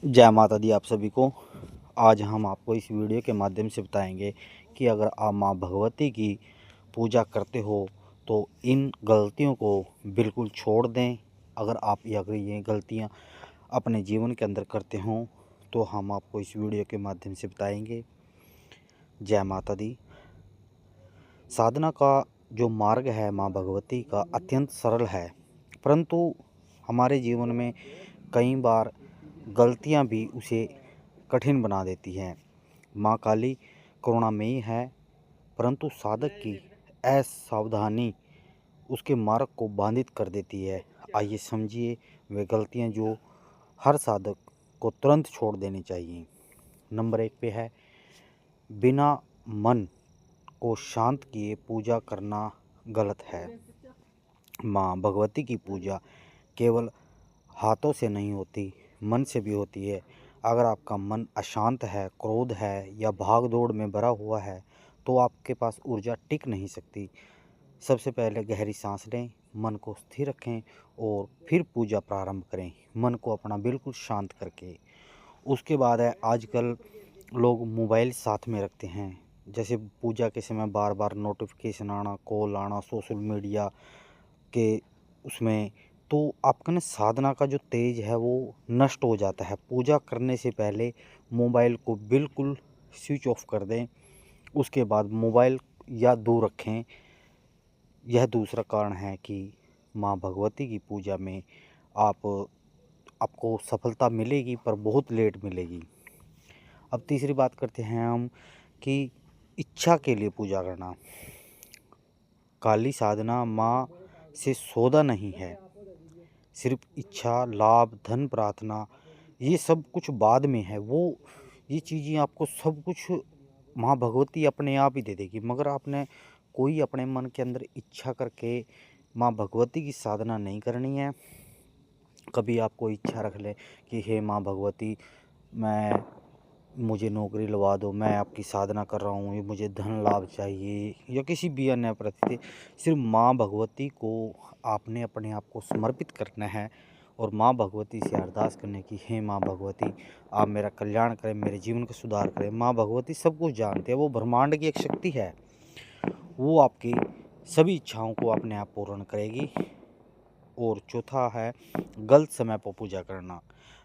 जय माता दी आप सभी को। आज हम आपको इस वीडियो के माध्यम से बताएंगे कि अगर आप माँ भगवती की पूजा करते हो तो इन गलतियों को बिल्कुल छोड़ दें। अगर ये गलतियाँ अपने जीवन के अंदर करते हों तो हम आपको इस वीडियो के माध्यम से बताएंगे। जय माता दी। साधना का जो मार्ग है माँ भगवती का अत्यंत सरल है, परंतु हमारे जीवन में कई बार गलतियाँ भी उसे कठिन बना देती हैं। माँ काली करुणामयी है, परंतु साधक की असावधानी उसके मार्ग को बाधित कर देती है। आइए समझिए वे गलतियाँ जो हर साधक को तुरंत छोड़ देनी चाहिए। नंबर 1 पे है बिना मन को शांत किए पूजा करना गलत है। माँ भगवती की पूजा केवल हाथों से नहीं होती, मन से भी होती है। अगर आपका मन अशांत है, क्रोध है या भाग दौड़ में भरा हुआ है तो आपके पास ऊर्जा टिक नहीं सकती। सबसे पहले गहरी सांस लें, मन को स्थिर रखें और फिर पूजा प्रारंभ करें, मन को अपना बिल्कुल शांत करके। उसके बाद है आजकल लोग मोबाइल साथ में रखते हैं, जैसे पूजा के समय बार बार नोटिफिकेशन आना, कॉल आना, सोशल मीडिया के उसमें, तो आपका ना साधना का जो तेज है वो नष्ट हो जाता है। पूजा करने से पहले मोबाइल को बिल्कुल स्विच ऑफ कर दें, उसके बाद मोबाइल या दूर रखें। यह दूसरा कारण है कि माँ भगवती की पूजा में आपको सफलता मिलेगी, पर बहुत लेट मिलेगी। अब तीसरी बात करते हैं हम कि इच्छा के लिए पूजा करना। काली साधना माँ से सौदा नहीं है, सिर्फ इच्छा, लाभ, धन प्रार्थना ये सब कुछ बाद में है। ये चीज़ें आपको सब कुछ माँ भगवती अपने आप ही दे देगी, मगर आपने कोई अपने मन के अंदर इच्छा करके माँ भगवती की साधना नहीं करनी है। कभी आप कोई इच्छा रख लें कि हे माँ भगवती, मुझे नौकरी लवा दो, मैं आपकी साधना कर रहा हूँ, ये मुझे धन लाभ चाहिए या किसी भी अन्य प्रति, सिर्फ माँ भगवती को आपने अपने आप को समर्पित करना है और माँ भगवती से अरदास करने की, हे माँ भगवती आप मेरा कल्याण करें, मेरे जीवन का सुधार करें। माँ भगवती सब कुछ जानते हैं, वो ब्रह्मांड की एक शक्ति है, वो आपकी सभी इच्छाओं को अपने आप पूर्ण करेगी। और चौथा है गलत समय पर पूजा करना।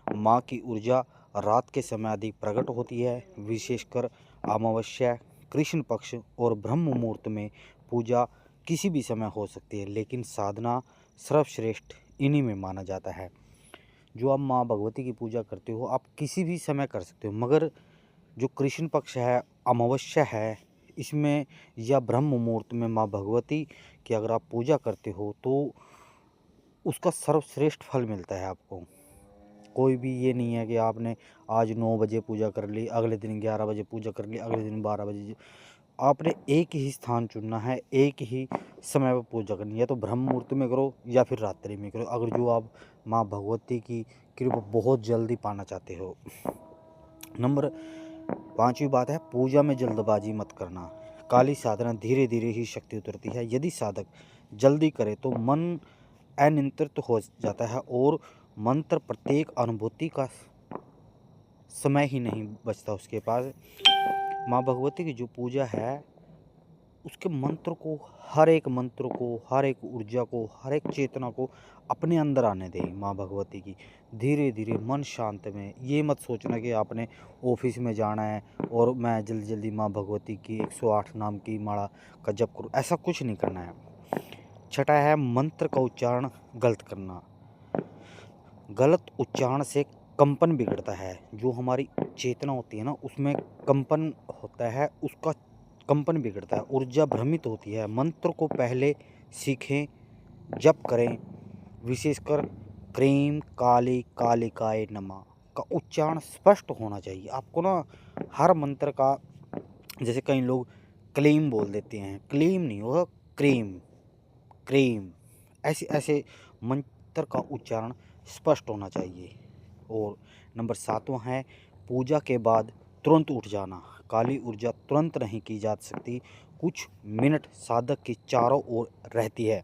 माँ की ऊर्जा रात के समय अधिक प्रकट होती है, विशेषकर अमावस्या, कृष्ण पक्ष और ब्रह्म मुहूर्त में पूजा किसी भी समय हो सकती है, लेकिन साधना सर्वश्रेष्ठ इन्हीं में माना जाता है। जो आप माँ भगवती की पूजा करते हो आप किसी भी समय कर सकते हो, मगर जो कृष्ण पक्ष है, अमावस्या है, इसमें या ब्रह्म मुहूर्त में माँ भगवती की अगर आप पूजा करते हो तो उसका सर्वश्रेष्ठ फल मिलता है आपको। कोई भी ये नहीं है कि आपने आज 9 बजे पूजा कर ली, अगले दिन 11 बजे पूजा कर ली, अगले दिन 12 बजे। आपने एक ही स्थान चुनना है, एक ही समय पर पूजा करनी है, तो ब्रह्म मुहूर्त में करो या फिर रात्रि में करो, अगर जो आप माँ भगवती की कृपा बहुत जल्दी पाना चाहते हो। नंबर 5वीं बात है पूजा में जल्दबाजी मत करना। काली साधना धीरे धीरे ही शक्ति उतरती है। यदि साधक जल्दी करे तो मन अनियंत्रित हो जाता है और मंत्र प्रत्येक अनुभूति का समय ही नहीं बचता उसके पास। माँ भगवती की जो पूजा है उसके मंत्र को, हर एक मंत्र को, हर एक ऊर्जा को, हर एक चेतना को अपने अंदर आने दें। माँ भगवती की धीरे धीरे मन शांत में, ये मत सोचना कि आपने ऑफिस में जाना है और मैं जल्दी जल्दी माँ भगवती की 108 नाम की माला का जप करूँ, ऐसा कुछ नहीं करना है। छठा है मंत्र का उच्चारण गलत करना। गलत उच्चारण से कंपन बिगड़ता है। जो हमारी चेतना होती है ना उसमें कंपन होता है, उसका कंपन बिगड़ता है, ऊर्जा भ्रमित होती है। मंत्र को पहले सीखें, जप करें, विशेषकर क्रीम काली कालिकाय नमः का उच्चारण स्पष्ट होना चाहिए। आपको ना हर मंत्र का, जैसे कई लोग क्लीम बोल देते हैं, क्लीम नहीं होगा, क्रीम क्रीम, ऐसे ऐसे मंत्र का उच्चारण स्पष्ट होना चाहिए। और नंबर 7वां है पूजा के बाद तुरंत उठ जाना। काली ऊर्जा तुरंत नहीं की जा सकती, कुछ मिनट साधक की चारों ओर रहती है।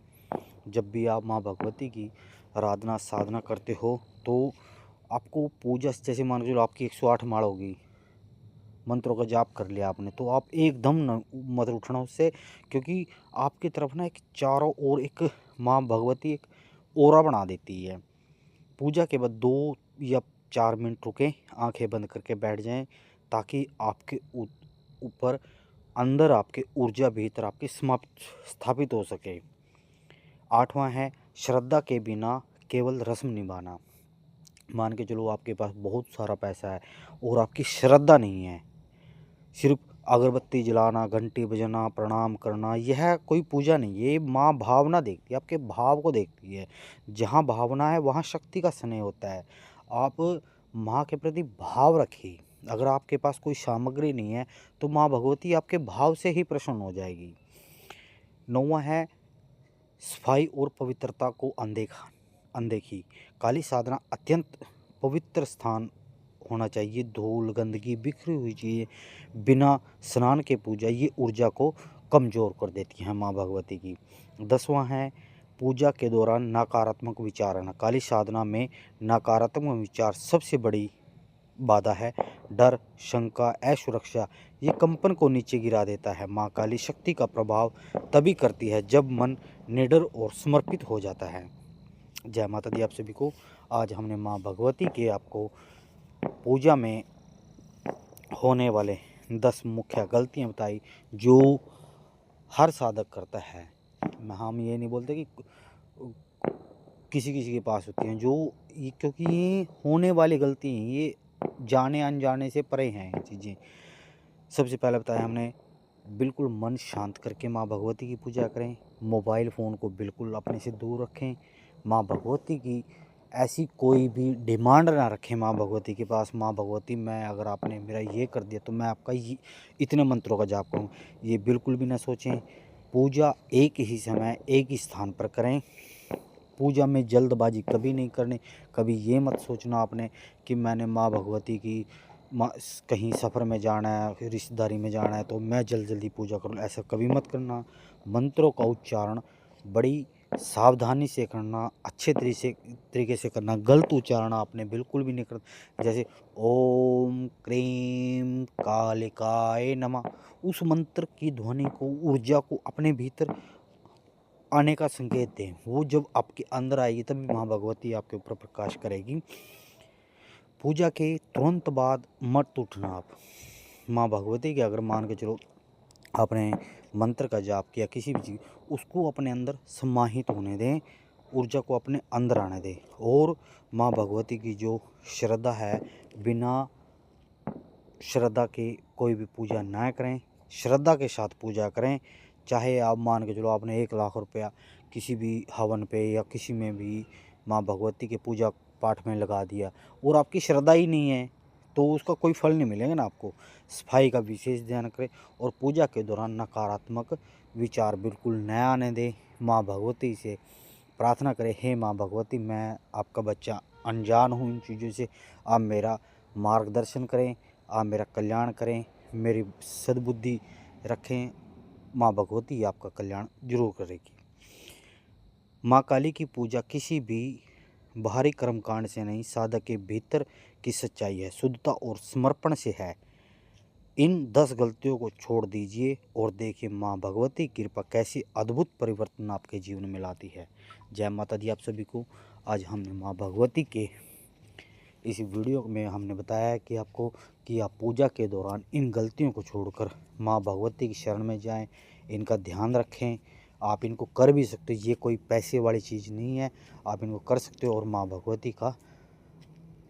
जब भी आप माँ भगवती की आराधना साधना करते हो तो आपको पूजा जैसे मान के चलो आपकी 108 माळ होगी, मंत्रों का जाप कर लिया आपने, तो आप एकदम न मत उठना उससे, क्योंकि आपकी तरफ ना एक चारों ओर एक माँ भगवती एक ओरा बना देती है। पूजा के बाद 2 या 4 मिनट रुकें, आंखें बंद करके बैठ जाएं, ताकि आपके ऊपर अंदर आपके ऊर्जा भीतर आपकी समाप्त स्थापित हो सके। 8वां है श्रद्धा के बिना केवल रस्म निभाना। मान के चलो आपके पास बहुत सारा पैसा है और आपकी श्रद्धा नहीं है, सिर्फ अगरबत्ती जलाना, घंटी बजाना, प्रणाम करना, यह कोई पूजा नहीं है। ये माँ भावना देखती है, आपके भाव को देखती है। जहाँ भावना है वहाँ शक्ति का स्नेह होता है। आप माँ के प्रति भाव रखिए। अगर आपके पास कोई सामग्री नहीं है तो माँ भगवती आपके भाव से ही प्रसन्न हो जाएगी। 9वां है सफाई और पवित्रता को अनदेखी। काली साधना अत्यंत पवित्र स्थान होना चाहिए। धूल, गंदगी, बिखरी हुई चीज़ें बिना स्नान के पूजा ये ऊर्जा को कमज़ोर कर देती हैं माँ भगवती की। 10वां है पूजा के दौरान नकारात्मक विचार आना। काली साधना में नकारात्मक विचार सबसे बड़ी बाधा है। डर, शंका, असुरक्षा ये कंपन को नीचे गिरा देता है। माँ काली शक्ति का प्रभाव तभी करती है जब मन निडर और समर्पित हो जाता है। जय माता दी आप सभी को। आज हमने माँ भगवती के आपको पूजा में होने वाले 10 मुख्य गलतियाँ बताई जो हर साधक करता है। हम ये नहीं बोलते कि किसी किसी के पास होती हैं, जो ये क्योंकि ये होने वाली गलती हैं, ये जाने अनजाने से परे हैं ये चीज़ें। सबसे पहले बताया हमने बिल्कुल मन शांत करके माँ भगवती की पूजा करें। मोबाइल फ़ोन को बिल्कुल अपने से दूर रखें। माँ भगवती की ऐसी कोई भी डिमांड ना रखें माँ भगवती के पास। माँ भगवती मैं अगर आपने मेरा ये कर दिया तो मैं आपका ये इतने मंत्रों का जाप करूँ, ये बिल्कुल भी ना सोचें। पूजा एक ही समय एक ही स्थान पर करें। पूजा में जल्दबाजी कभी नहीं करनी। कभी ये मत सोचना आपने कि मैंने माँ भगवती की कहीं सफ़र में जाना है, रिश्तेदारी में जाना है तो मैं जल्दी पूजा करूँ, ऐसा कभी मत करना। मंत्रों का उच्चारण बड़ी सावधानी से करना, अच्छे तरीके से करना। गलत उच्चारण आपने बिल्कुल भी नहीं करना। जैसे ओम क्रीम कालिकाय नमः, उस मंत्र की ध्वनि को, ऊर्जा को अपने भीतर आने का संकेत दें। वो जब आपके अंदर आएगी तभी माँ भगवती आपके ऊपर प्रकाश करेगी। पूजा के तुरंत बाद मत उठना आप। माँ भगवती के अगर मान के चलो आपने मंत्र का जाप किया किसी भी चीज़, उसको अपने अंदर समाहित होने दें, ऊर्जा को अपने अंदर आने दें। और माँ भगवती की जो श्रद्धा है, बिना श्रद्धा के कोई भी पूजा ना करें, श्रद्धा के साथ पूजा करें। चाहे आप मान के चलो आपने 1 लाख रुपया किसी भी हवन पे या किसी में भी माँ भगवती के पूजा पाठ में लगा दिया और आपकी श्रद्धा ही नहीं है तो उसका कोई फल नहीं मिलेगा ना आपको। सफाई का विशेष ध्यान करें और पूजा के दौरान नकारात्मक विचार बिल्कुल न आने दें। माँ भगवती से प्रार्थना करें, हे माँ भगवती मैं आपका बच्चा अनजान हूँ इन चीज़ों से, आप मेरा मार्गदर्शन करें, आप मेरा कल्याण करें, मेरी सद्बुद्धि रखें। माँ भगवती आपका कल्याण जरूर करेगी। माँ काली की पूजा किसी भी बाहरी कर्मकांड से नहीं, साधक के भीतर की सच्चाई है, शुद्धता और समर्पण से है। इन 10 गलतियों को छोड़ दीजिए और देखिए माँ भगवती की कृपा कैसी अद्भुत परिवर्तन आपके जीवन में लाती है। जय माता दी आप सभी को। आज हमने माँ भगवती के इस वीडियो में हमने बताया है कि आपको कि आप पूजा के दौरान इन गलतियों को छोड़कर माँ भगवती की शरण में जाएं, इनका ध्यान रखें। आप इनको कर भी सकते हो, ये कोई पैसे वाली चीज़ नहीं है, आप इनको कर सकते हो और माँ भगवती का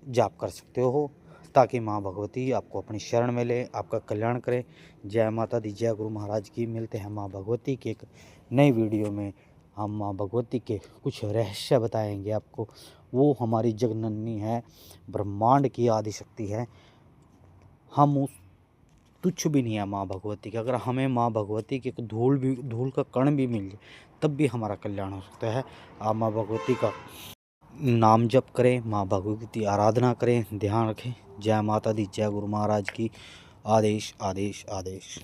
जाप कर सकते हो, ताकि माँ भगवती आपको अपनी शरण में ले, आपका कल्याण करे। जय माता दी, जय गुरु महाराज की। मिलते हैं माँ भगवती के एक नई वीडियो में। हम माँ भगवती के कुछ रहस्य बताएंगे आपको। वो हमारी जगननी है, ब्रह्मांड की आदि शक्ति है। हम उस तुच्छ भी नहीं है माँ भगवती के। अगर हमें माँ भगवती की धूल का कण भी मिल जाए तब भी हमारा कल्याण हो सकता है। आप माँ भगवती का नाम जप करें, माँ भगवती आराधना करें, ध्यान रखें। जय माता दी, जय गुरु महाराज की। आदेश आदेश आदेश।